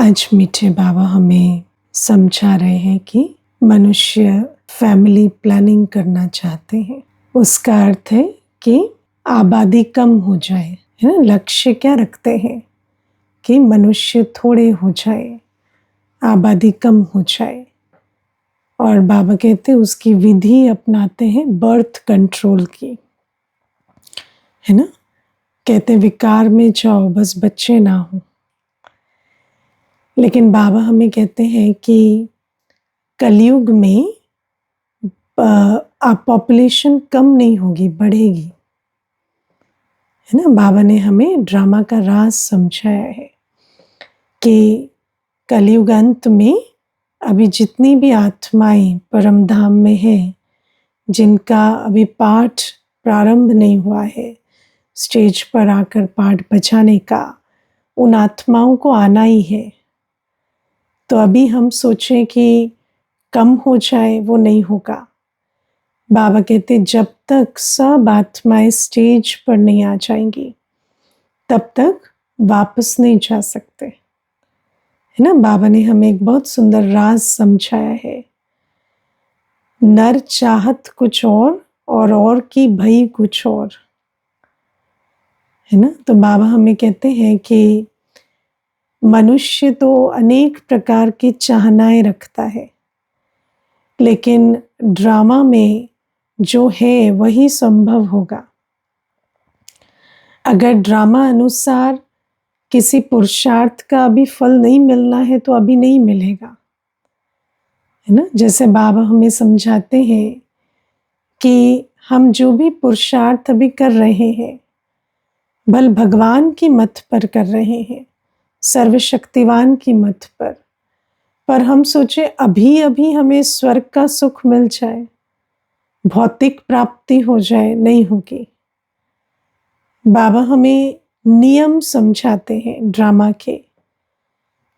आज मीठे बाबा हमें समझा रहे हैं कि मनुष्य फैमिली प्लानिंग करना चाहते हैं। उसका अर्थ है कि आबादी कम हो जाए, है ना। लक्ष्य क्या रखते हैं कि मनुष्य थोड़े हो जाए, आबादी कम हो जाए। और बाबा कहते हैं उसकी विधि अपनाते हैं बर्थ कंट्रोल की, है ना। कहते हैं विकार में जाओ बस बच्चे ना हो। लेकिन बाबा हमें कहते हैं कि कलयुग में पॉपुलेशन कम नहीं होगी, बढ़ेगी, है ना। बाबा ने हमें ड्रामा का राज समझाया है कि कलयुग अंत में अभी जितनी भी आत्माएं परम धाम में हैं, जिनका अभी पाठ प्रारंभ नहीं हुआ है, स्टेज पर आकर पाठ बजाने का, उन आत्माओं को आना ही है। तो अभी हम सोचें कि कम हो जाए, वो नहीं होगा। बाबा कहते जब तक सब आत्माएं स्टेज पर नहीं आ जाएंगी तब तक वापस नहीं जा सकते, है ना। बाबा ने हमें एक बहुत सुंदर राज समझाया है। नर चाहत कुछ और की भई कुछ और, है ना। तो बाबा हमें कहते हैं कि मनुष्य तो अनेक प्रकार की चाहनाएं रखता है, लेकिन ड्रामा में जो है वही संभव होगा। अगर ड्रामा अनुसार किसी पुरुषार्थ का अभी फल नहीं मिलना है तो अभी नहीं मिलेगा, है ना। जैसे बाबा हमें समझाते हैं कि हम जो भी पुरुषार्थ अभी कर रहे हैं, बल भगवान की मत पर कर रहे हैं, सर्वशक्तिवान की मत पर हम सोचे अभी अभी हमें स्वर्ग का सुख मिल जाए, भौतिक प्राप्ति हो जाए, नहीं होगी। बाबा हमें नियम समझाते हैं ड्रामा के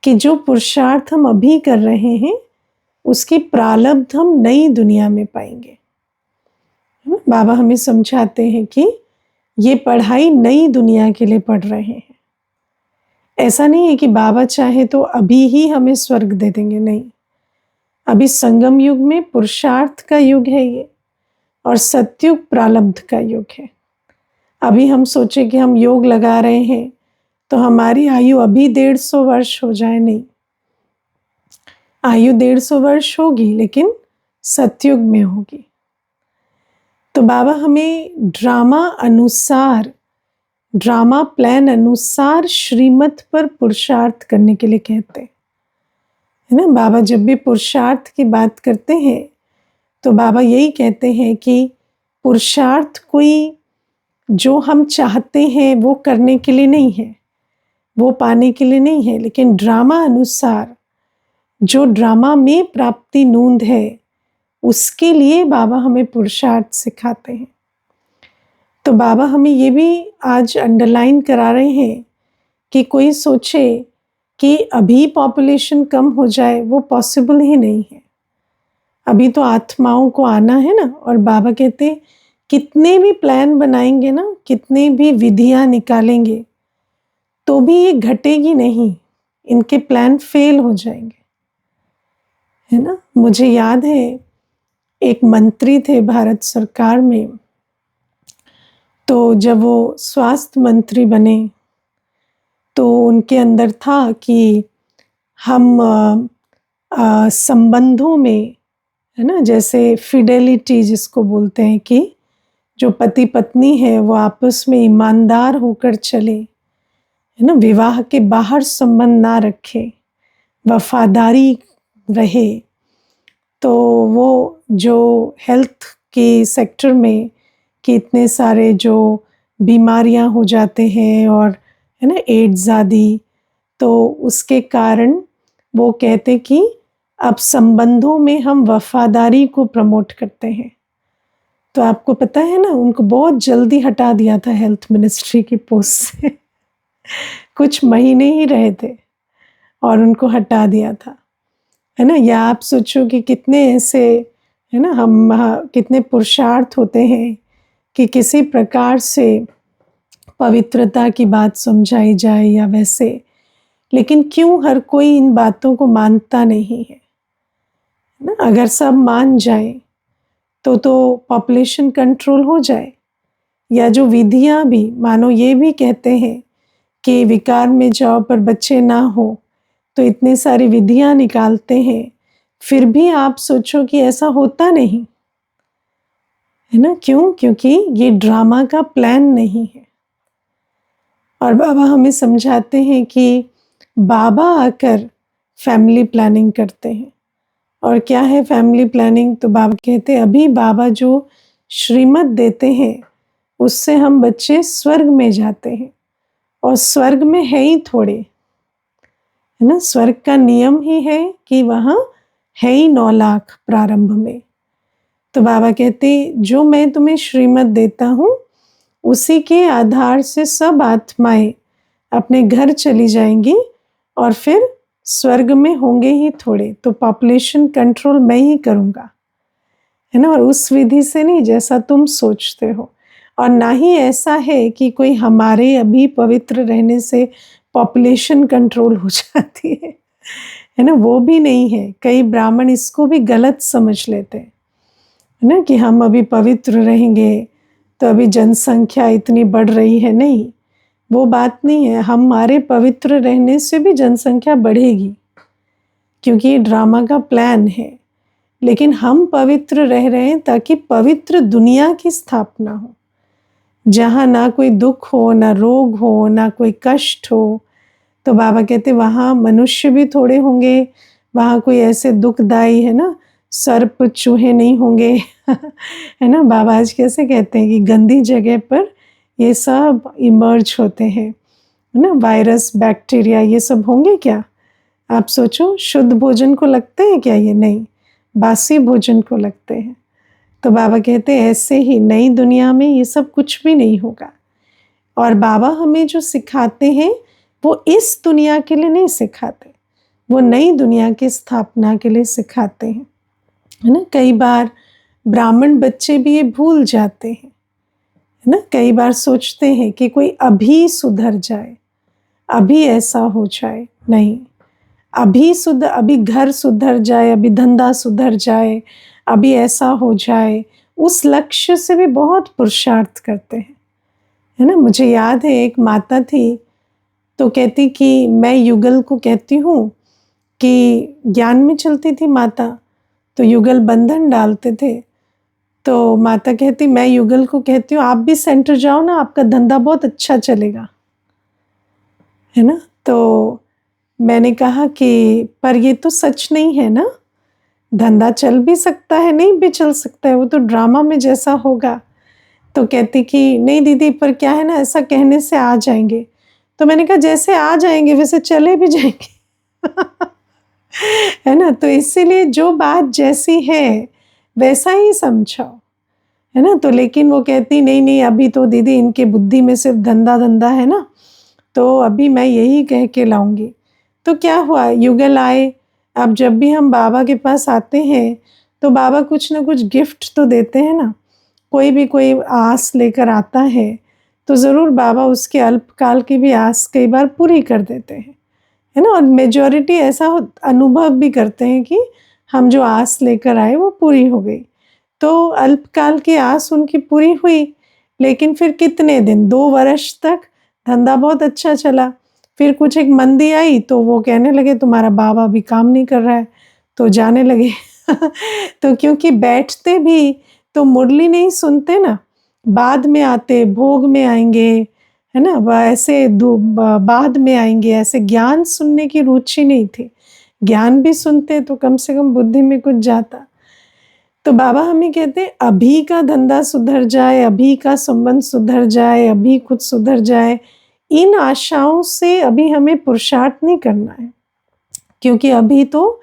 कि जो पुरुषार्थ हम अभी कर रहे हैं उसकी प्रारब्ध हम नई दुनिया में पाएंगे। बाबा हमें समझाते हैं कि ये पढ़ाई नई दुनिया के लिए पढ़ रहे हैं। ऐसा नहीं है कि बाबा चाहे तो अभी ही हमें स्वर्ग दे देंगे, नहीं। अभी संगम युग में पुरुषार्थ का युग है ये, और सतयुग प्रारब्ध का युग है। अभी हम सोचे कि हम योग लगा रहे हैं तो हमारी आयु अभी 150 वर्ष हो जाए, नहीं। आयु 150 वर्ष होगी लेकिन सतयुग में होगी। तो बाबा हमें ड्रामा प्लान अनुसार श्रीमत पर पुरुषार्थ करने के लिए कहते हैं, है ना। बाबा जब भी पुरुषार्थ की बात करते हैं तो बाबा यही कहते हैं कि पुरुषार्थ कोई जो हम चाहते हैं वो करने के लिए नहीं है, वो पाने के लिए नहीं है, लेकिन ड्रामा अनुसार जो ड्रामा में प्राप्ति नूंद है उसके लिए बाबा हमें पुरुषार्थ सिखाते हैं। तो बाबा हमें ये भी आज अंडरलाइन करा रहे हैं कि कोई सोचे कि अभी पॉपुलेशन कम हो जाए, वो पॉसिबल ही नहीं है। अभी तो आत्माओं को आना है ना। और बाबा कहते कितने भी प्लान बनाएंगे ना, कितने भी विधियां निकालेंगे तो भी ये घटेगी नहीं, इनके प्लान फेल हो जाएंगे, है ना। मुझे याद है एक मंत्री थे भारत सरकार में, तो जब वो स्वास्थ्य मंत्री बने तो उनके अंदर था कि हम संबंधों में, है ना, जैसे फिडेलिटी जिसको बोलते हैं कि जो पति पत्नी है वो आपस में ईमानदार होकर चले, है ना, विवाह के बाहर संबंध ना रखे, वफादारी रहे। तो वो जो हेल्थ के सेक्टर में कि इतने सारे जो बीमारियां हो जाते हैं और, है ना, एड्स आदि, तो उसके कारण वो कहते कि अब संबंधों में हम वफादारी को प्रमोट करते हैं। तो आपको पता है ना, उनको बहुत जल्दी हटा दिया था हेल्थ मिनिस्ट्री की पोस्ट से कुछ महीने ही रहे थे और उनको हटा दिया था, है ना। या आप सोचो कि कितने ऐसे, है ना, हम कितने पुरुषार्थ होते हैं कि किसी प्रकार से पवित्रता की बात समझाई जाए या वैसे, लेकिन क्यों हर कोई इन बातों को मानता नहीं है ना? अगर सब मान जाए तो पॉपुलेशन कंट्रोल हो जाए। या जो विधियां भी, मानो ये भी कहते हैं कि विकार में जाओ पर बच्चे ना हो, तो इतनी सारी विधियां निकालते हैं, फिर भी आप सोचो कि ऐसा होता नहीं है ना? क्यों? क्योंकि ये ड्रामा का प्लान नहीं है। और बाबा हमें समझाते हैं कि बाबा आकर फैमिली प्लानिंग करते हैं। और क्या है फैमिली प्लानिंग? तो बाबा कहते हैं अभी बाबा जो श्रीमत देते हैं उससे हम बच्चे स्वर्ग में जाते हैं, और स्वर्ग में है ही थोड़े, है ना? स्वर्ग का नियम ही है कि वहाँ है ही 9 लाख प्रारंभ में। तो बाबा कहते जो मैं तुम्हें श्रीमत देता हूँ उसी के आधार से सब आत्माएं अपने घर चली जाएंगी, और फिर स्वर्ग में होंगे ही थोड़े, तो पॉपुलेशन कंट्रोल मैं ही करूँगा, है ना? और उस विधि से नहीं जैसा तुम सोचते हो। और ना ही ऐसा है कि कोई हमारे अभी पवित्र रहने से पॉपुलेशन कंट्रोल हो जाती है ना? वो भी नहीं है। कई ब्राह्मण इसको भी गलत समझ लेते हैं, है ना, कि हम अभी पवित्र रहेंगे तो अभी जनसंख्या इतनी बढ़ रही है। नहीं, वो बात नहीं है। हमारे पवित्र रहने से भी जनसंख्या बढ़ेगी, क्योंकि ये ड्रामा का प्लान है। लेकिन हम पवित्र रह रहे हैं ताकि पवित्र दुनिया की स्थापना हो, जहाँ ना कोई दुख हो, ना रोग हो, ना कोई कष्ट हो। तो बाबा कहते वहाँ मनुष्य भी थोड़े होंगे, वहाँ कोई ऐसे दुखदाई, है ना, सर्प चूहे नहीं होंगे है ना? बाबा आज कैसे कहते हैं कि गंदी जगह पर ये सब इमर्ज होते हैं, है ना? वायरस, बैक्टीरिया, ये सब होंगे क्या? आप सोचो, शुद्ध भोजन को लगते हैं क्या ये? नहीं, बासी भोजन को लगते हैं। तो बाबा कहते हैं ऐसे ही नई दुनिया में ये सब कुछ भी नहीं होगा। और बाबा हमें जो सिखाते हैं वो इस दुनिया के लिए नहीं सिखाते, वो नई दुनिया की स्थापना के लिए सिखाते हैं, है ना? कई बार ब्राह्मण बच्चे भी ये भूल जाते हैं, है ना? कई बार सोचते हैं कि कोई अभी सुधर जाए, अभी ऐसा हो जाए। नहीं, अभी घर सुधर जाए, अभी धंधा सुधर जाए, अभी ऐसा हो जाए, उस लक्ष्य से भी बहुत पुरुषार्थ करते हैं, है ना? मुझे याद है एक माता थी, तो कहती कि मैं युगल को कहती हूँ कि ज्ञान में चलती थी माता, तो युगल बंधन डालते थे। तो माता कहती मैं युगल को कहती हूँ आप भी सेंटर जाओ ना, आपका धंधा बहुत अच्छा चलेगा, है ना? तो मैंने कहा कि पर ये तो सच नहीं है ना, धंधा चल भी सकता है, नहीं भी चल सकता है, वो तो ड्रामा में जैसा होगा। तो कहती कि नहीं दीदी, पर क्या है ना, ऐसा कहने से आ जाएंगे। तो मैंने कहा जैसे आ जाएंगे वैसे चले भी जाएंगे है ना? तो इसीलिए जो बात जैसी है वैसा ही समझाओ, है ना? तो लेकिन वो कहती नहीं नहीं, अभी तो दीदी इनके बुद्धि में सिर्फ धंधा धंधा है ना, तो अभी मैं यही कह के लाऊंगी। तो क्या हुआ, युगल आए। अब जब भी हम बाबा के पास आते हैं तो बाबा कुछ ना कुछ गिफ्ट तो देते हैं ना। कोई भी कोई आस लेकर आता है तो ज़रूर बाबा उसके अल्पकाल की भी आस कई बार पूरी कर देते हैं, है ना? और मेजॉरिटी ऐसा अनुभव भी करते हैं कि हम जो आस लेकर आए वो पूरी हो गई। तो अल्पकाल की आस उनकी पूरी हुई, लेकिन फिर कितने दिन, 2 वर्ष तक धंधा बहुत अच्छा चला। फिर कुछ एक मंदी आई तो वो कहने लगे तुम्हारा बाबा अभी काम नहीं कर रहा है, तो जाने लगे तो क्योंकि बैठते भी तो मुरली नहीं सुनते ना, बाद में आते, भोग में आएंगे, है ना? ऐसे बाद में आएंगे, ऐसे ज्ञान सुनने की रुचि नहीं थी। ज्ञान भी सुनते तो कम से कम बुद्धि में कुछ जाता। तो बाबा हमें कहते हैं अभी का धंधा सुधर जाए, अभी का संबंध सुधर जाए, अभी कुछ सुधर जाए, इन आशाओं से अभी हमें पुरुषार्थ नहीं करना है। क्योंकि अभी तो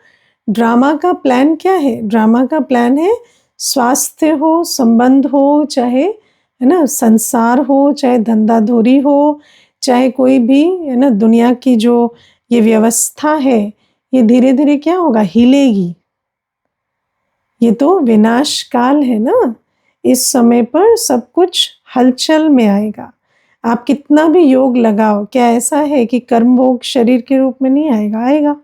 ड्रामा का प्लान क्या है? ड्रामा का प्लान है स्वास्थ्य हो, संबंध हो, चाहे, है ना, संसार हो, चाहे धंधाधोरी हो, चाहे कोई भी, है ना, दुनिया की जो ये व्यवस्था है, ये धीरे धीरे क्या होगा, हिलेगी। ये तो विनाश काल है ना, इस समय पर सब कुछ हलचल में आएगा। आप कितना भी योग लगाओ, क्या ऐसा है कि कर्म भोग शरीर के रूप में नहीं आएगा? आएगा,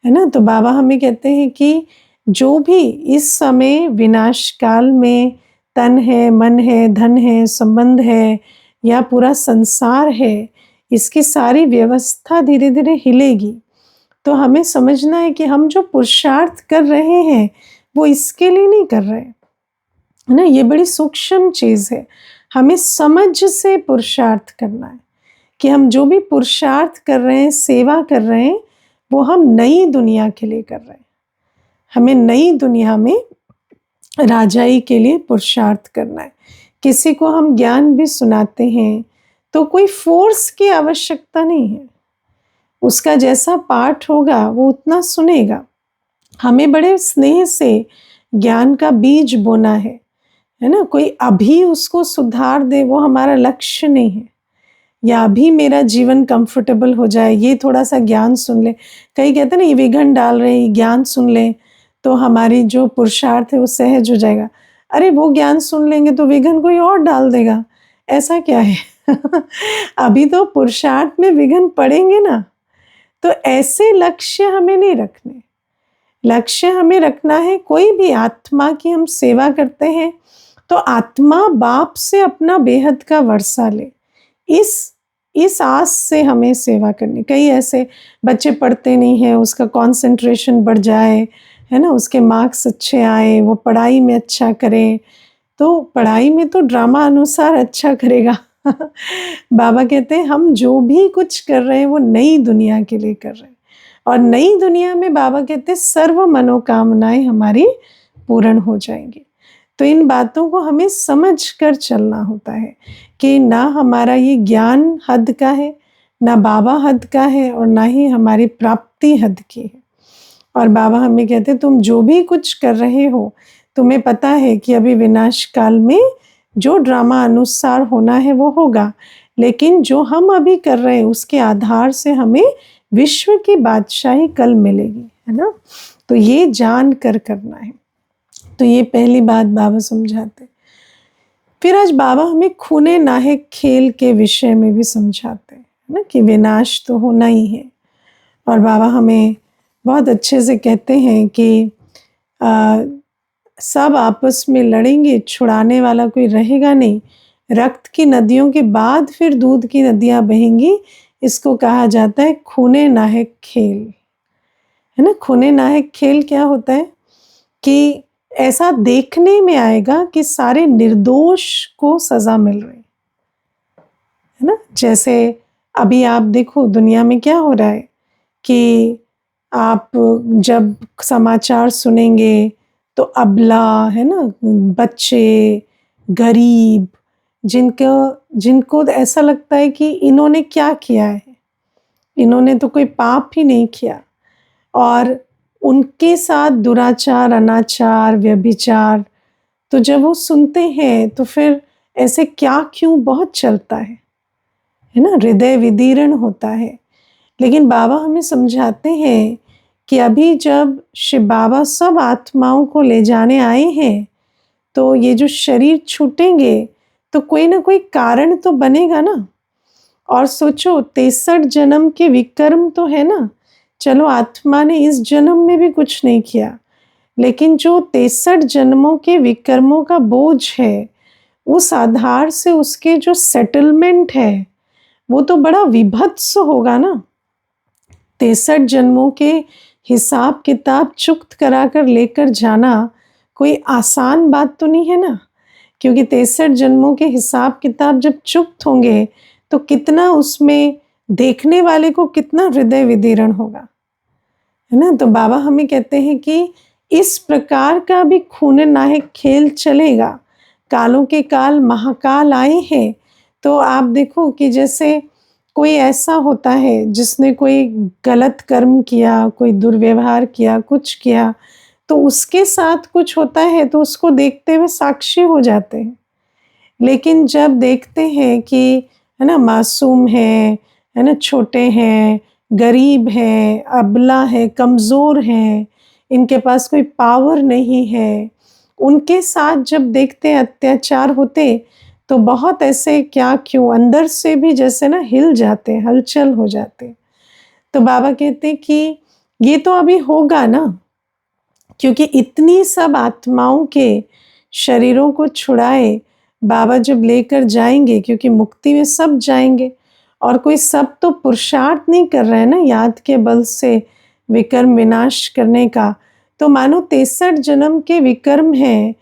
है ना? तो बाबा हमें कहते हैं कि जो भी इस समय विनाश काल में तन है, मन है, धन है, संबंध है या पूरा संसार है, इसकी सारी व्यवस्था धीरे-धीरे हिलेगी। तो हमें समझना है कि हम जो पुरुषार्थ कर रहे हैं, वो इसके लिए नहीं कर रहे, है ना? ये बड़ी सूक्ष्म चीज़ है। हमें समझ से पुरुषार्थ करना है कि हम जो भी पुरुषार्थ कर रहे हैं, सेवा कर रहे हैं, वो हम नई दुनिया के लिए कर रहे हैं। हमें नई दुनिया में राजाई के लिए पुरुषार्थ करना है। किसी को हम ज्ञान भी सुनाते हैं, तो कोई फ़ोर्स की आवश्यकता नहीं है। उसका जैसा पाठ होगा, वो उतना सुनेगा। हमें बड़े स्नेह से ज्ञान का बीज बोना है ना? कोई अभी उसको सुधार दे, वो हमारा लक्ष्य नहीं है। या अभी मेरा जीवन कंफर्टेबल हो जाए, ये थोड़ा-सा ज्ञान सुन ले। कई कहते हैं ना, ये विघन डाल रहे हैं, ज्ञान सुन लें, तो हमारी जो पुरुषार्थ है वो सहज हो जाएगा। अरे वो ज्ञान सुन लेंगे तो विघन कोई और डाल देगा, ऐसा क्या है? अभी तो पुरुषार्थ में विघन पड़ेंगे ना। तो ऐसे लक्ष्य हमें नहीं रखने। लक्ष्य हमें रखना है, कोई भी आत्मा की हम सेवा करते हैं, तो आत्मा बाप से अपना बेहद का वर्षा ले। इस आस से हमें सेवा करनी। कई ऐसे बच्चे पढ़ते नहीं हैं, उसका कंसंट्रेशन बढ़ जाए, है ना? उसके मार्क्स अच्छे आए, वो पढ़ाई में अच्छा करे, तो पढ़ाई में तो ड्रामा अनुसार अच्छा करेगा। बाबा कहते हैं हम जो भी कुछ कर रहे हैं वो नई दुनिया के लिए कर रहे हैं, और नई दुनिया में बाबा कहते हैं सर्व मनोकामनाएं हमारी पूर्ण हो जाएंगी। तो इन बातों को हमें समझ कर चलना होता है कि ना हमारा ये ज्ञान हद का है, ना बाबा हद का है, और ना ही हमारी प्राप्ति हद की है। और बाबा हमें कहते हैं तुम जो भी कुछ कर रहे हो, तुम्हें पता है कि अभी विनाश काल में जो ड्रामा अनुसार होना है वो होगा, लेकिन जो हम अभी कर रहे हैं उसके आधार से हमें विश्व की बादशाही कल मिलेगी, है ना? तो ये जान कर करना है। तो ये पहली बात बाबा समझाते। फिर आज बाबा हमें खूने नाहक खेल के विषय में भी समझाते हैं ना, कि विनाश तो होना ही है। और बाबा हमें बहुत अच्छे से कहते हैं कि सब आपस में लड़ेंगे, छुड़ाने वाला कोई रहेगा नहीं। रक्त की नदियों के बाद फिर दूध की नदियां बहेंगी। इसको कहा जाता है खूने नाहक खेल, है ना? खूने नाहक खेल क्या होता है कि ऐसा देखने में आएगा कि सारे निर्दोष को सजा मिल रही है ना? जैसे अभी आप देखो दुनिया में क्या हो रहा है कि आप जब समाचार सुनेंगे तो अबला, है ना, बच्चे, गरीब, जिनको ऐसा लगता है कि इन्होंने क्या किया है, इन्होंने तो कोई पाप ही नहीं किया, और उनके साथ दुराचार, अनाचार, व्यभिचार, तो जब वो सुनते हैं तो फिर ऐसे क्या क्यों बहुत चलता है ना? हृदय विदीर्ण होता है। लेकिन बाबा हमें समझाते हैं कि अभी जब शिव बाबा सब आत्माओं को ले जाने आए हैं, तो ये जो शरीर छूटेंगे तो कोई ना कोई कारण तो बनेगा ना। और सोचो 63 जन्म के विकर्म तो है ना। चलो आत्मा ने इस जन्म में भी कुछ नहीं किया, लेकिन जो 63 जन्मों के विकर्मों का बोझ है, उस आधार से उसके जो सेटलमेंट है वो तो बड़ा विभत्स होगा ना। 63 जन्मों के हिसाब किताब चुक्त करा कर लेकर जाना कोई आसान बात तो नहीं है ना, क्योंकि 63 जन्मों के हिसाब किताब जब चुक्त होंगे तो कितना उसमें देखने वाले को कितना हृदय विदीर्ण होगा, है ना? तो बाबा हमें कहते हैं कि इस प्रकार का भी खून नाहक खेल चलेगा। कालों के काल महाकाल आए हैं, तो आप देखो कि जैसे कोई ऐसा होता है जिसने कोई गलत कर्म किया, कोई दुर्व्यवहार किया, कुछ किया, तो उसके साथ कुछ होता है तो उसको देखते हुए साक्षी हो जाते हैं। लेकिन जब देखते हैं कि, है ना, मासूम है ना, छोटे हैं, गरीब हैं, अबला है, कमज़ोर हैं, इनके पास कोई पावर नहीं है, उनके साथ जब देखते हैं अत्याचार होते, तो बहुत ऐसे क्या क्यों अंदर से भी जैसे ना हिल जाते, हलचल हो जाते। तो बाबा कहते कि ये तो अभी होगा ना, क्योंकि इतनी सब आत्माओं के शरीरों को छुड़ाए बाबा जब लेकर जाएंगे, क्योंकि मुक्ति में सब जाएंगे और कोई सब तो पुरुषार्थ नहीं कर रहे हैं ना याद के बल से विकर्म विनाश करने का। तो मानो 63 जन्म के विकर्म हैं,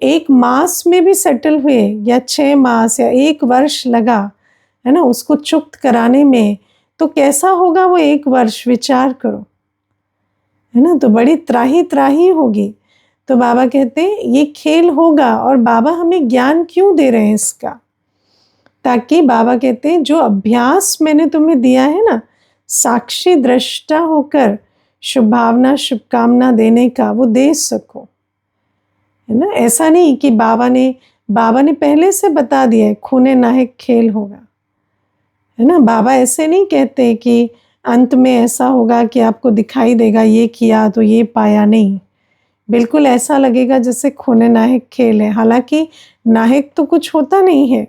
1 मास में भी सेटल हुए या 6 मास या 1 वर्ष लगा है ना उसको चुक्त कराने में, तो कैसा होगा वो 1 वर्ष, विचार करो, है ना। तो बड़ी त्राही त्राही होगी। तो बाबा कहते हैं ये खेल होगा, और बाबा हमें ज्ञान क्यों दे रहे हैं इसका, ताकि बाबा कहते हैं जो अभ्यास मैंने तुम्हें दिया है ना, साक्षी दृष्टा होकर शुभ भावना शुभकामना देने का, वो दे सको, है ना। ऐसा नहीं कि बाबा ने पहले से बता दिया है खूने नाहक खेल होगा, है ना। बाबा ऐसे नहीं कहते कि अंत में ऐसा होगा कि आपको दिखाई देगा ये किया तो ये पाया, नहीं, बिल्कुल ऐसा लगेगा जैसे खूने नाहक खेल है। हालांकि नाहक तो कुछ होता नहीं है,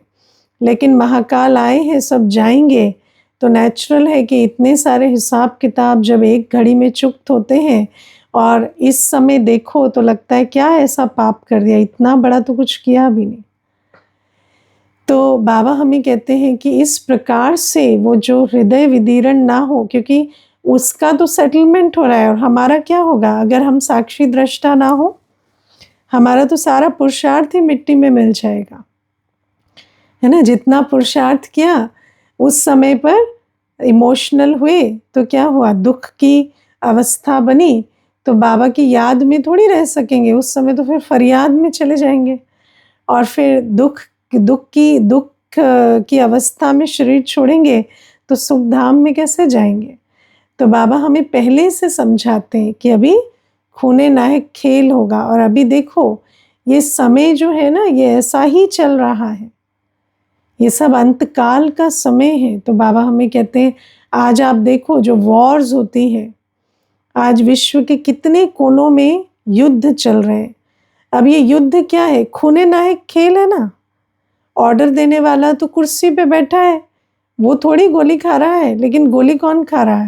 लेकिन महाकाल आए हैं, सब जाएंगे, तो नेचुरल है कि इतने सारे हिसाब किताब जब एक घड़ी में चुक्त होते हैं, और इस समय देखो तो लगता है क्या ऐसा पाप कर दिया, इतना बड़ा तो कुछ किया भी नहीं। तो बाबा हमें कहते हैं कि इस प्रकार से वो जो हृदय विदीरण ना हो, क्योंकि उसका तो सेटलमेंट हो रहा है, और हमारा क्या होगा अगर हम साक्षी दृष्टा ना हो, हमारा तो सारा पुरुषार्थ ही मिट्टी में मिल जाएगा, है ना। जितना पुरुषार्थ किया उस समय पर इमोशनल हुए तो क्या हुआ, दुख की अवस्था बनी, तो बाबा की याद में थोड़ी रह सकेंगे उस समय, तो फिर फरियाद में चले जाएंगे, और फिर दुख की अवस्था में शरीर छोड़ेंगे तो सुख धाम में कैसे जाएंगे। तो बाबा हमें पहले से समझाते हैं कि अभी खूने नाहक खेल होगा, और अभी देखो ये समय जो है ना ये ऐसा ही चल रहा है, ये सब अंतकाल का समय है। तो बाबा हमें कहते हैं आज आप देखो जो वॉर्स होती हैं, आज विश्व के कितने कोनों में युद्ध चल रहे हैं। अब ये युद्ध क्या है, खूने नाहक खेल है ना। ऑर्डर देने वाला तो कुर्सी पे बैठा है, वो थोड़ी गोली खा रहा है, लेकिन गोली कौन खा रहा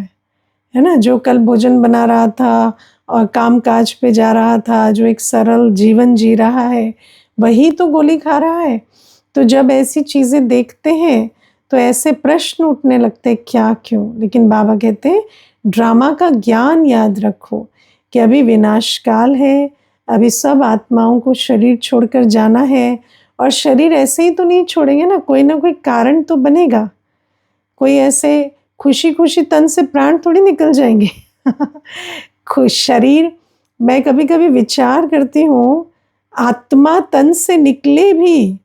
है ना, जो कल भोजन बना रहा था और काम काज पे जा रहा था, जो एक सरल जीवन जी रहा है, वही तो गोली खा रहा है। तो जब ऐसी चीज़ें देखते हैं तो ऐसे प्रश्न उठने लगते हैं क्या क्यों, लेकिन बाबा कहते हैं ड्रामा का ज्ञान याद रखो कि अभी विनाश काल है, अभी सब आत्माओं को शरीर छोड़कर जाना है, और शरीर ऐसे ही तो नहीं छोड़ेंगे ना कोई कारण तो बनेगा, कोई ऐसे खुशी खुशी तन से प्राण थोड़ी निकल जाएंगे खुश शरीर, मैं कभी कभी विचार करती हूँ आत्मा तन से निकले भी,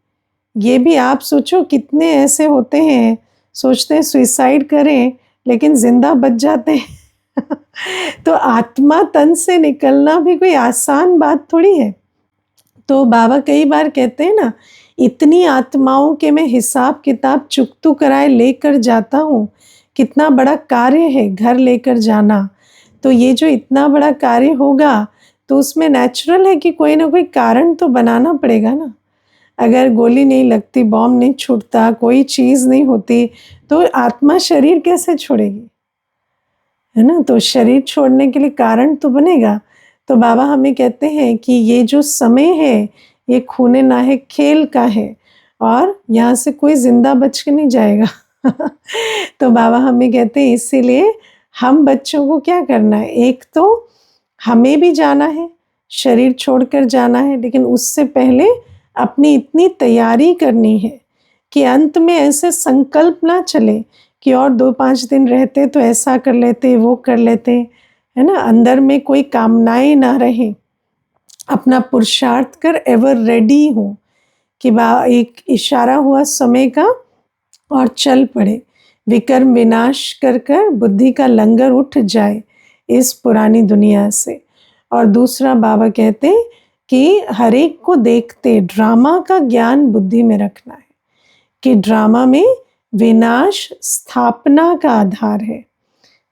ये भी आप सोचो कितने ऐसे होते हैं सोचते हैं सुसाइड करें लेकिन जिंदा बच जाते हैं तो आत्मा तन से निकलना भी कोई आसान बात थोड़ी है। तो बाबा कई बार कहते हैं ना इतनी आत्माओं के मैं हिसाब किताब चुकतू कराए लेकर जाता हूँ, कितना बड़ा कार्य है घर लेकर जाना। तो ये जो इतना बड़ा कार्य होगा तो उसमें नेचुरल है कि कोई ना कोई कारण तो बनाना पड़ेगा ना। अगर गोली नहीं लगती, बॉम्ब नहीं छूटता, कोई चीज़ नहीं होती, तो आत्मा शरीर कैसे छोड़ेगी, है ना। तो शरीर छोड़ने के लिए कारण तो बनेगा। तो बाबा हमें कहते हैं कि ये जो समय है ये खूने नाहक खेल का है, और यहाँ से कोई जिंदा बच के नहीं जाएगा तो बाबा हमें कहते हैं इसीलिए हम बच्चों को क्या करना है, एक तो हमें भी जाना है, शरीर छोड़कर जाना है, लेकिन उससे पहले अपनी इतनी तैयारी करनी है कि अंत में ऐसे संकल्प ना चले कि और 2-5 दिन रहते तो ऐसा कर लेते वो कर लेते, है ना। अंदर में कोई कामनाएं ना रहे, अपना पुरुषार्थ कर एवर रेडी हो कि एक इशारा हुआ समय का और चल पड़े, विकर्म विनाश कर कर बुद्धि का लंगर उठ जाए इस पुरानी दुनिया से। और दूसरा बाबा कहते कि हर एक को देखते ड्रामा का ज्ञान बुद्धि में रखना है कि ड्रामा में विनाश स्थापना का आधार है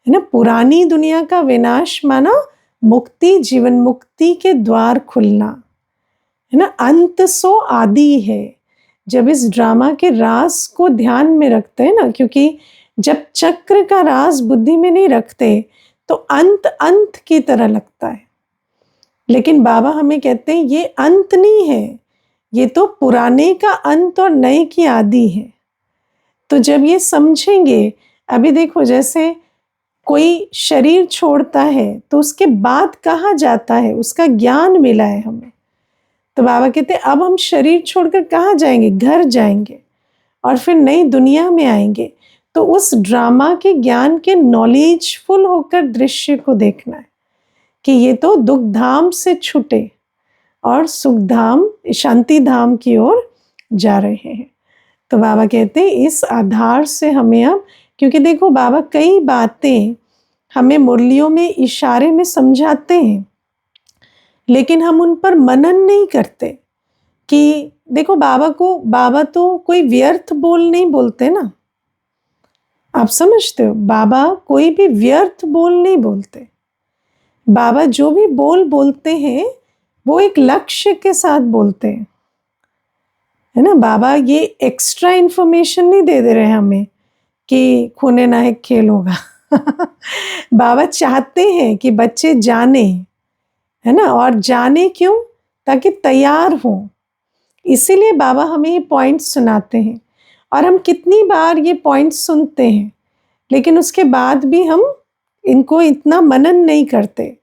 ना। पुरानी दुनिया का विनाश माना मुक्ति, जीवन मुक्ति के द्वार खुलना, है ना। अंत सो आदि है, जब इस ड्रामा के राज को ध्यान में रखते हैं ना, क्योंकि जब चक्र का राज बुद्धि में नहीं रखते तो अंत अंत की तरह लगता है, लेकिन बाबा हमें कहते हैं ये अंत नहीं है, ये तो पुराने का अंत और नए की आदि है। तो जब ये समझेंगे, अभी देखो जैसे कोई शरीर छोड़ता है तो उसके बाद कहाँ जाता है, उसका ज्ञान मिला है हमें, तो बाबा कहते हैं अब हम शरीर छोड़कर कहाँ जाएंगे, घर जाएंगे और फिर नई दुनिया में आएंगे। तो उस ड्रामा के ज्ञान के नॉलेजफुल होकर दृश्य को देखना है कि ये तो दुख धाम से छूटे और सुख धाम, शांति धाम की ओर जा रहे हैं। तो बाबा कहते हैं इस आधार से हमें अब, क्योंकि देखो बाबा कई बातें हमें मुरलियों में इशारे में समझाते हैं, लेकिन हम उन पर मनन नहीं करते कि देखो बाबा तो कोई व्यर्थ बोल नहीं बोलते ना, आप समझते हो, बाबा कोई भी व्यर्थ बोल नहीं बोलते। बाबा जो भी बोलते हैं वो एक लक्ष्य के साथ बोलते हैं, है ना। बाबा ये एक्स्ट्रा इंफॉर्मेशन नहीं दे रहे हमें कि खूने नाहक खेल होगा बाबा चाहते हैं कि बच्चे जाने, है ना, और जाने क्यों, ताकि तैयार हो। इसीलिए बाबा हमें ये पॉइंट्स सुनाते हैं, और हम कितनी बार ये पॉइंट्स सुनते हैं, लेकिन उसके बाद भी हम इनको इतना मनन नहीं करते,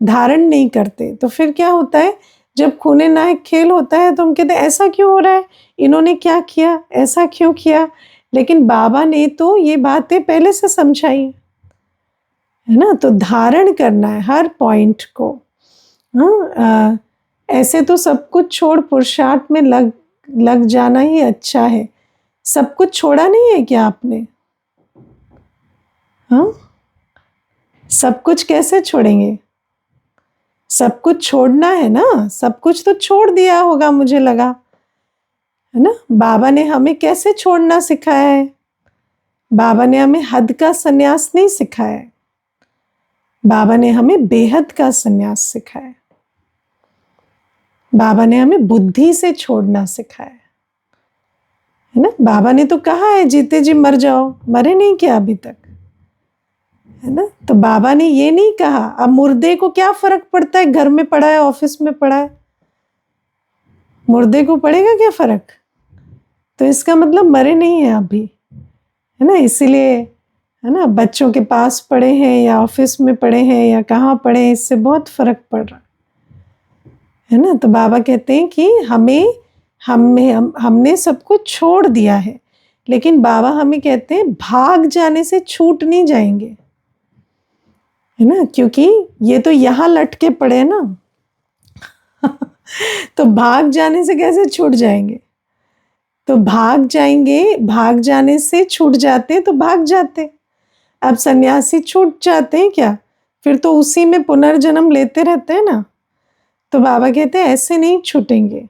धारण नहीं करते। तो फिर क्या होता है, जब खूने नाहक खेल होता है तो हम कहते हैं ऐसा क्यों हो रहा है, इन्होंने क्या किया, ऐसा क्यों किया। लेकिन बाबा ने तो ये बातें पहले से समझाई, है ना। तो धारण करना है हर पॉइंट को। हाँ, ऐसे तो सब कुछ छोड़ पुरुषार्थ में लग जाना ही अच्छा है। सब कुछ छोड़ा नहीं है क्या आपने? हाँ, सब कुछ कैसे छोड़ेंगे? सब कुछ छोड़ना है ना, सब कुछ तो छोड़ दिया होगा मुझे लगा, है ना। बाबा ने हमें कैसे छोड़ना सिखाया है? बाबा ने हमें हद का संन्यास नहीं सिखाया है, बाबा ने हमें बेहद का संन्यास सिखाया है। बाबा ने हमें बुद्धि से छोड़ना सिखाया है ना। बाबा ने तो कहा है जीते जी मर जाओ, मरे नहीं क्या अभी तक, है ना। तो बाबा ने ये नहीं कहा, अब मुर्दे को क्या फर्क पड़ता है, घर में पड़ा है, ऑफिस में पड़ा है, मुर्दे को पड़ेगा क्या फर्क? तो इसका मतलब मरे नहीं है अभी, है ना। इसीलिए, है ना, बच्चों के पास पड़े हैं या ऑफिस में पड़े हैं या कहाँ पड़े हैं, इससे बहुत फर्क पड़ रहा है ना। तो बाबा कहते हैं कि हमने सब कुछ छोड़ दिया है, लेकिन बाबा हमें कहते हैं भाग जाने से छूट नहीं जाएंगे, है ना, क्योंकि ये तो यहाँ लटके पड़े हैं ना तो भाग जाने से कैसे छूट जाएंगे? तो भाग जाएंगे, भाग जाने से छूट जाते तो भाग जाते। अब सन्यासी छूट जाते हैं क्या? फिर तो उसी में पुनर्जन्म लेते रहते हैं ना। तो बाबा कहते हैं ऐसे नहीं छूटेंगे,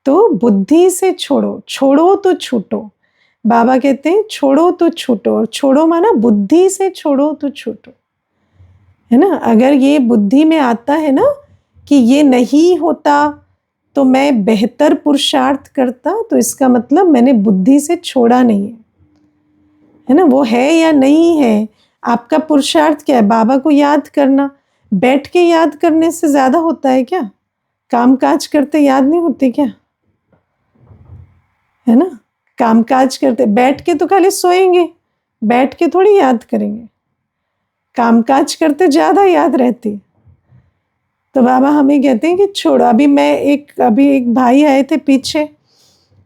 तो बुद्धि से छोड़ो, छोड़ो तो छूटो। बाबा कहते हैं छोड़ो तो छूटो, और छोड़ो माना बुद्धि से छोड़ो तो छूटो, है ना। अगर ये बुद्धि में आता है ना कि ये नहीं होता तो मैं बेहतर पुरुषार्थ करता, तो इसका मतलब मैंने बुद्धि से छोड़ा नहीं है ना। वो है या नहीं है, आपका पुरुषार्थ क्या है? बाबा को याद करना बैठ के याद करने से ज्यादा होता है क्या? काम काज करते याद नहीं होती क्या, है ना। काम काज करते बैठ के तो खाली सोएंगे, बैठ के थोड़ी याद करेंगे, काम काज करते ज्यादा याद रहती। तो बाबा हमें कहते हैं कि छोड़ो। अभी एक भाई आए थे पीछे,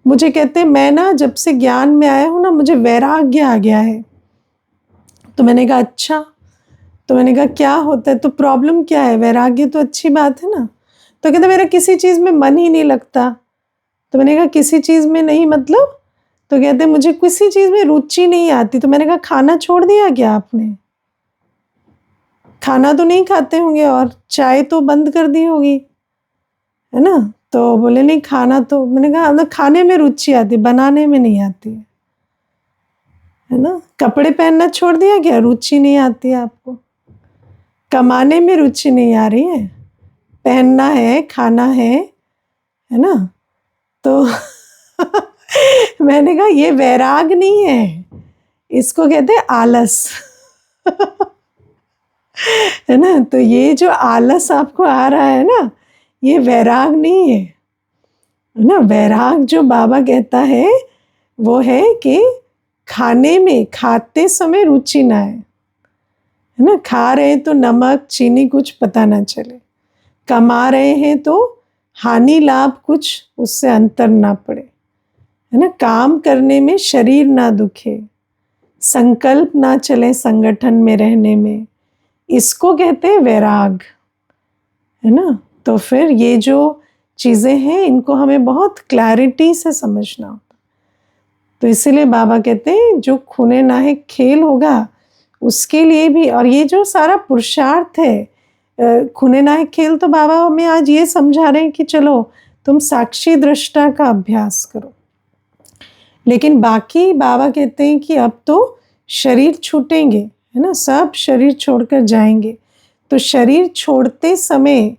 मुझे कहते हैं मैं ना जब से ज्ञान में आया हूँ ना, मुझे वैराग्य आ गया है। तो मैंने कहा अच्छा, तो मैंने कहा क्या होता है, तो प्रॉब्लम क्या है? वैराग्य तो अच्छी बात है ना। तो कहते मेरा किसी चीज़ में मन ही नहीं लगता। तो मैंने कहा किसी चीज़ में नहीं मतलब? तो कहते मुझे किसी चीज़ में रुचि नहीं आती। तो मैंने कहा खाना छोड़ दिया क्या आपने? खाना तो नहीं खाते होंगे, और चाय तो बंद कर दी होगी, है ना। तो बोले नहीं खाना तो, मैंने कहा ना खाने में रुचि आती, बनाने में नहीं आती है ना। कपड़े पहनना छोड़ दिया क्या? रुचि नहीं आती है आपको? कमाने में रुचि नहीं आ रही है, पहनना है, खाना है ना। तो मैंने कहा ये वैराग नहीं है, इसको कहते हैं आलस। है ना, तो ये जो आलस आपको आ रहा है ना, ये वैराग नहीं है। है ना, वैराग जो बाबा कहता है वो है कि खाने में खाते समय रुचि ना है। है ना, खा रहे हैं तो नमक चीनी कुछ पता ना चले, कमा रहे हैं तो हानि लाभ कुछ उससे अंतर ना पड़े। है ना, काम करने में शरीर ना दुखे, संकल्प ना चले संगठन में रहने में, इसको कहते हैं वैराग। है ना, तो फिर ये जो चीज़ें हैं इनको हमें बहुत क्लैरिटी से समझना होता। तो इसीलिए बाबा कहते हैं जो खूने नाहक खेल होगा उसके लिए भी, और ये जो सारा पुरुषार्थ है खूने नाहक खेल, तो बाबा हमें आज ये समझा रहे हैं कि चलो तुम साक्षी दृष्टा का अभ्यास करो। लेकिन बाकी बाबा कहते हैं कि अब तो शरीर छूटेंगे, है ना, सब शरीर छोड़कर जाएंगे, तो शरीर छोड़ते समय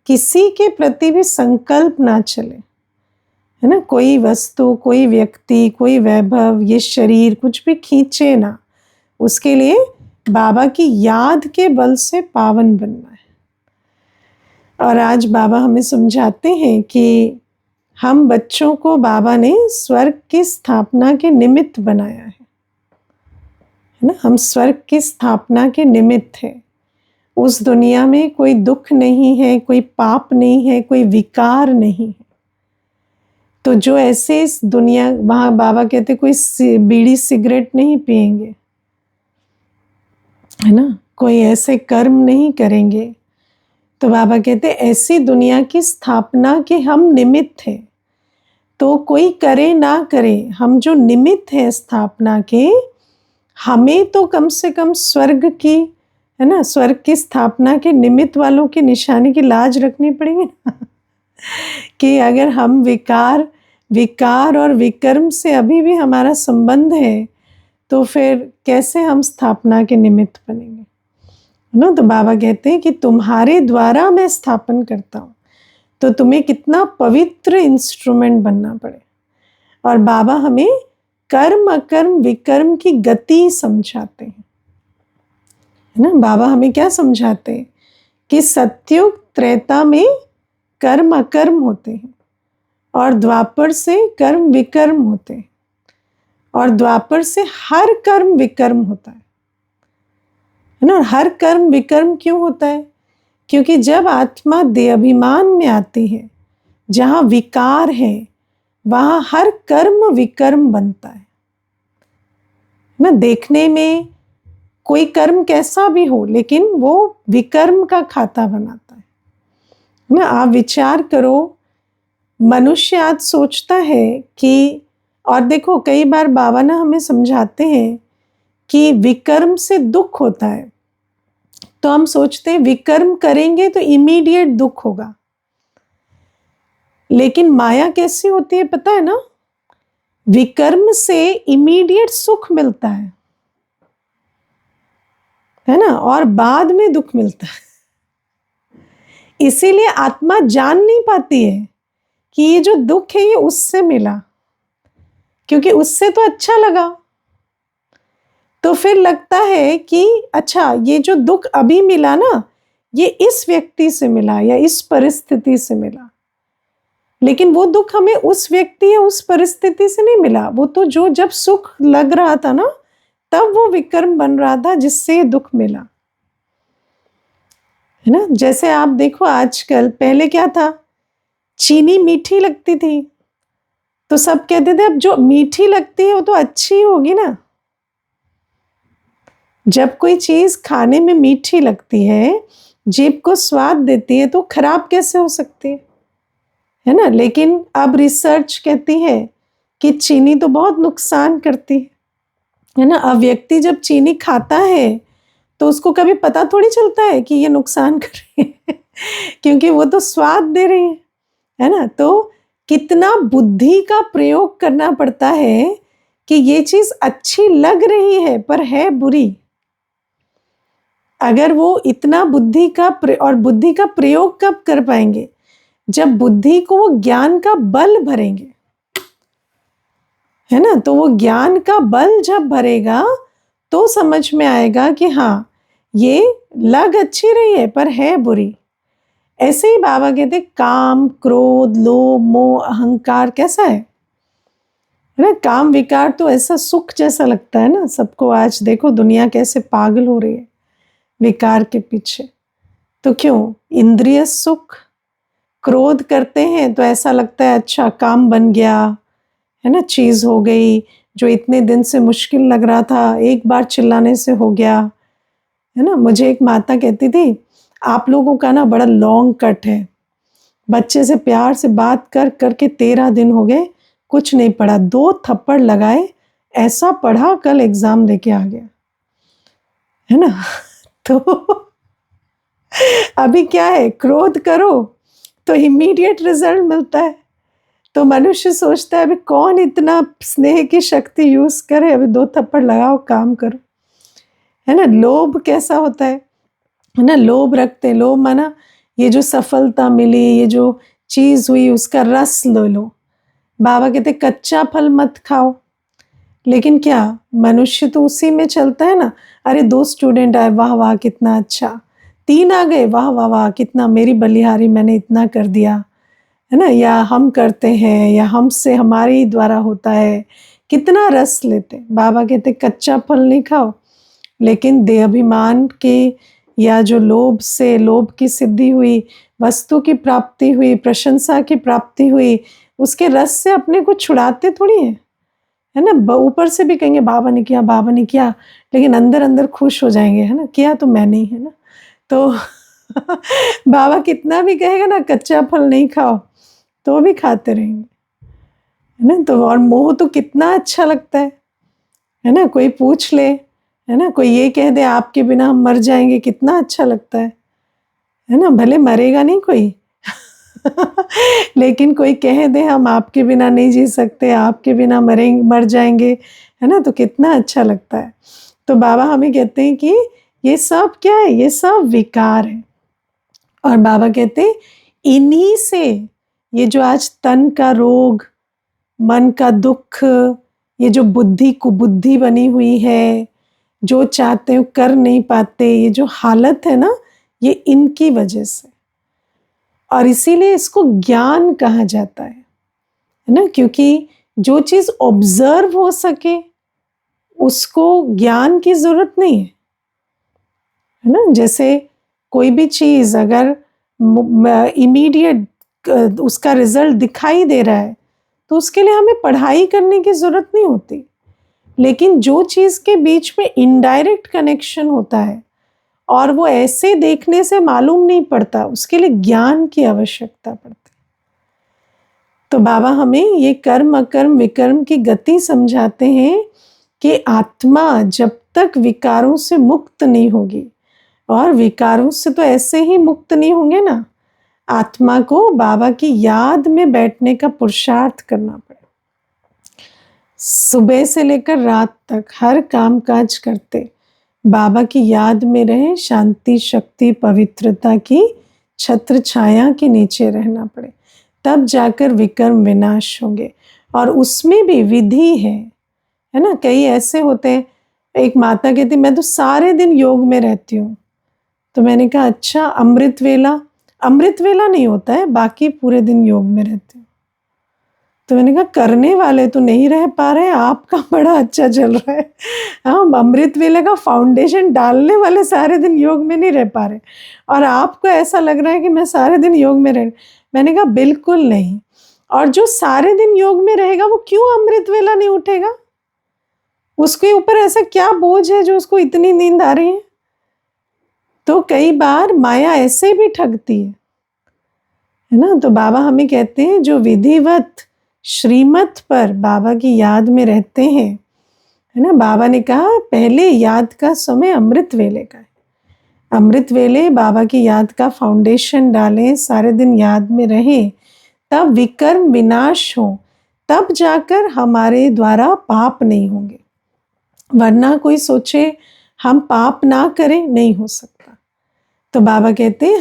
किसी के प्रति भी संकल्प ना चले। है ना, कोई वस्तु, कोई व्यक्ति, कोई वैभव, ये शरीर कुछ भी खींचे ना, उसके लिए बाबा की याद के बल से पावन बनना है। और आज बाबा हमें समझाते हैं कि हम बच्चों को बाबा ने स्वर्ग की स्थापना के निमित्त बनाया है ना, हम स्वर्ग की स्थापना के निमित्त है। उस दुनिया में कोई दुख नहीं है, कोई पाप नहीं है, कोई विकार नहीं है। तो जो ऐसे इस दुनिया, वहाँ बाबा कहते कोई बीड़ी सिगरेट नहीं पिएंगे, है ना, कोई ऐसे कर्म नहीं करेंगे, तो बाबा कहते ऐसी दुनिया की स्थापना के हम निमित्त हैं। तो कोई करे ना करे, हम जो निमित्त है स्थापना के, हमें तो कम से कम स्वर्ग की, है ना, स्वर्ग की स्थापना के निमित्त वालों की निशानी की लाज रखनी पड़ेगी ना। कि अगर हम विकार और विकर्म से अभी भी हमारा संबंध है, तो फिर कैसे हम स्थापना के निमित्त बनेंगे। ना, तो बाबा कहते हैं कि तुम्हारे द्वारा मैं स्थापन करता हूँ, तो तुम्हें कितना पवित्र इंस्ट्रूमेंट बनना पड़े। और बाबा हमें कर्म अकर्म विकर्म की गति समझाते हैं। है ना, बाबा हमें क्या समझाते हैं कि सत्युग त्रेता में कर्म अकर्म होते हैं, और द्वापर से कर्म विकर्म होते हैं, और द्वापर से हर कर्म विकर्म होता है ना। हर कर्म विकर्म क्यों होता है? क्योंकि जब आत्मा देहाभिमान में आती है, जहाँ विकार है, वहाँ हर कर्म विकर्म बनता है ना। देखने में कोई कर्म कैसा भी हो, लेकिन वो विकर्म का खाता बनाता है ना। आप विचार करो, मनुष्य आज सोचता है कि, और देखो कई बार बाबा ना हमें समझाते हैं कि विकर्म से दुख होता है, तो हम सोचते हैं विकर्म करेंगे तो इमीडिएट दुख होगा। लेकिन माया कैसी होती है पता है ना, विकर्म से इमीडिएट सुख मिलता है ना, और बाद में दुख मिलता है। इसीलिए आत्मा जान नहीं पाती है कि ये जो दुख है ये उससे मिला, क्योंकि उससे तो अच्छा लगा। तो फिर लगता है कि अच्छा ये जो दुख अभी मिला ना, ये इस व्यक्ति से मिला या इस परिस्थिति से मिला। लेकिन वो दुख हमें उस व्यक्ति या उस परिस्थिति से नहीं मिला, वो तो जो जब सुख लग रहा था ना, तब वो विकर्म बन रहा था जिससे दुख मिला। है ना, जैसे आप देखो आजकल, पहले क्या था, चीनी मीठी लगती थी, तो सब कहते थे अब जो मीठी लगती है वो तो अच्छी होगी ना। जब कोई चीज खाने में मीठी लगती है, जीभ को स्वाद देती है, तो खराब कैसे हो सकती है ना। लेकिन अब रिसर्च कहती है कि चीनी तो बहुत नुकसान करती है ना। अब व्यक्ति जब चीनी खाता है तो उसको कभी पता थोड़ी चलता है कि ये नुकसान कर रही है, क्योंकि वो तो स्वाद दे रही है ना। तो कितना बुद्धि का प्रयोग करना पड़ता है कि ये चीज अच्छी लग रही है पर है बुरी। अगर वो इतना बुद्धि का प्रयोग कब कर पाएंगे? जब बुद्धि को वो ज्ञान का बल भरेंगे। है ना। तो वो ज्ञान का बल जब भरेगा तो समझ में आएगा कि हाँ, ये लग अच्छी रही है पर है बुरी। ऐसे ही बाबा कहते काम, क्रोध, लोभ, मोह, अहंकार कैसा है ना। काम विकार तो ऐसा सुख जैसा लगता है ना सबको। आज देखो दुनिया कैसे पागल हो रही है विकार के पीछे। तो क्यों? इंद्रिय सुख। क्रोध करते हैं तो ऐसा लगता है अच्छा काम बन गया, है ना, चीज हो गई जो इतने दिन से मुश्किल लग रहा था, एक बार चिल्लाने से हो गया, है ना। मुझे एक माता कहती थी आप लोगों का ना बड़ा लॉन्ग कट है, बच्चे से प्यार से बात कर करके 13 दिन हो गए, कुछ नहीं पढ़ा, 2 थप्पड़ लगाए, ऐसा पढ़ा कल एग्जाम देके आ गया, है ना। तो अभी क्या है, क्रोध करो तो इमीडिएट रिजल्ट मिलता है। तो मनुष्य सोचता है अभी कौन इतना स्नेह की शक्ति यूज करे, अभी 2 थप्पड़ लगाओ काम करो, है ना। लोभ कैसा होता है ना, लोभ रखते हैं। लोभ माना ये जो सफलता मिली, ये जो चीज हुई उसका रस ले लो। बाबा कहते कच्चा फल मत खाओ। लेकिन क्या मनुष्य तो उसी में चलता है ना। अरे 2 स्टूडेंट आए, वाह वाह कितना अच्छा, 3 आ गए, वाह वाह वाह कितना, मेरी बलिहारी मैंने इतना कर दिया, है ना। या हम करते हैं या हमसे हमारे द्वारा होता है, कितना रस लेते। बाबा कहते कच्चा फल नहीं खाओ, लेकिन देहाभिमान के या जो लोभ से, लोभ की सिद्धि हुई, वस्तु की प्राप्ति हुई, प्रशंसा की प्राप्ति हुई, उसके रस से अपने को छुड़ाते थोड़ी है ना। ऊपर से भी कहेंगे बाबा ने किया, बाबा ने किया, लेकिन अंदर अंदर खुश हो जाएंगे, है ना, किया तो मैंने ही, है ना। तो बाबा कितना भी कहेगा ना कच्चा फल नहीं खाओ, तो भी खाते रहेंगे, है ना। तो और मोह तो कितना अच्छा लगता है ना। कोई पूछ ले, है ना, कोई ये कह दे आपके बिना हम मर जाएंगे, कितना अच्छा लगता है ना। भले मरेगा नहीं कोई लेकिन कोई कह दे हम आपके बिना नहीं जी सकते, आपके बिना मर जाएंगे, है ना, तो कितना अच्छा लगता है। तो बाबा हमें कहते हैं कि ये सब क्या है, ये सब विकार है। और बाबा कहते हैं इन्हीं से ये जो आज तन का रोग, मन का दुख, ये जो बुद्धि कुबुद्धि बनी हुई है, जो चाहते हो कर नहीं पाते, ये जो हालत है ना, ये इनकी वजह से। और इसीलिए इसको ज्ञान कहा जाता है ना। क्योंकि जो चीज ऑब्जर्व हो सके उसको ज्ञान की जरूरत नहीं है ना। जैसे कोई भी चीज अगर इमीडिएट उसका रिजल्ट दिखाई दे रहा है तो उसके लिए हमें पढ़ाई करने की जरूरत नहीं होती। लेकिन जो चीज के बीच में इनडायरेक्ट कनेक्शन होता है और वो ऐसे देखने से मालूम नहीं पड़ता, उसके लिए ज्ञान की आवश्यकता पड़ती। तो बाबा हमें ये कर्म अकर्म विकर्म की गति समझाते हैं कि आत्मा जब तक विकारों से मुक्त नहीं होगी, और विकारों से तो ऐसे ही मुक्त नहीं होंगे ना, आत्मा को बाबा की याद में बैठने का पुरुषार्थ करना पड़े। सुबह से लेकर रात तक हर काम काज करते बाबा की याद में रहे, शांति शक्ति पवित्रता की छत्र छाया के नीचे रहना पड़े, तब जाकर विकर्म विनाश होंगे। और उसमें भी विधि है ना। कई ऐसे होते हैं, एक माता कहती मैं तो सारे दिन योग में रहती हूँ। तो मैंने कहा अच्छा अमृत वेला? अमृत वेला नहीं होता है, बाकी पूरे दिन योग में रहते हो। तो मैंने कहा करने वाले तो नहीं रह पा रहे, आपका बड़ा अच्छा चल रहा है। हम अमृत वेले का फाउंडेशन डालने वाले सारे दिन योग में नहीं रह पा रहे, और आपको ऐसा लग रहा है कि मैं सारे दिन योग में रह। मैंने कहा बिल्कुल नहीं। और जो सारे दिन योग में रहेगा वो क्यों अमृत वेला नहीं उठेगा? उसके ऊपर ऐसा क्या बोझ है जो उसको इतनी नींद आ रही है? तो कई बार माया ऐसे भी ठगती है ना। तो बाबा हमें कहते हैं जो विधिवत श्रीमत पर बाबा की याद में रहते हैं, है ना। बाबा ने कहा पहले याद का समय अमृत वेले का है। अमृत वेले बाबा की याद का फाउंडेशन डालें, सारे दिन याद में रहें, तब विकर्म विनाश हो, तब जाकर हमारे द्वारा पाप नहीं होंगे। वरना कोई सोचे हम पाप ना करें, नहीं हो सकता। तो बाबा कहते हैं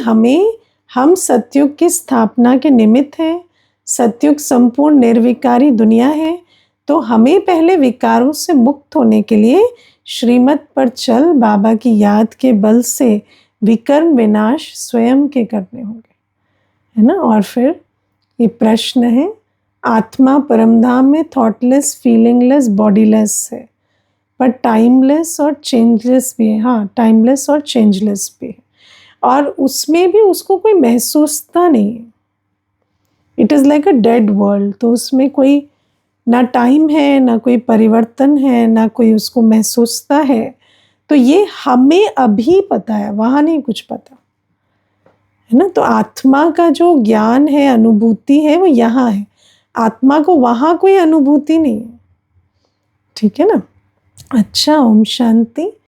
हम सतयुग की स्थापना के निमित्त हैं। सतयुग संपूर्ण निर्विकारी दुनिया है, तो हमें पहले विकारों से मुक्त होने के लिए श्रीमत पर चल बाबा की याद के बल से विकर्म विनाश स्वयं के करने होंगे, है ना। और फिर ये प्रश्न है, आत्मा परमधाम में थॉटलेस, फीलिंगलेस, बॉडीलेस है, पर टाइमलेस और चेंजलेस भी है। हाँ, टाइमलेस और चेंजलेस भी है, और उसमें भी उसको कोई महसूसता नहीं है। It is like a dead world. तो उसमें कोई ना टाइम है, ना कोई परिवर्तन है, ना कोई उसको महसूसता है। तो ये हमें अभी पता है, वहाँ नहीं कुछ पता, है ना। तो आत्मा का जो ज्ञान है, अनुभूति है, वो यहाँ है। आत्मा को वहाँ कोई अनुभूति नहीं है, ठीक है ना। अच्छा, ओम शांति।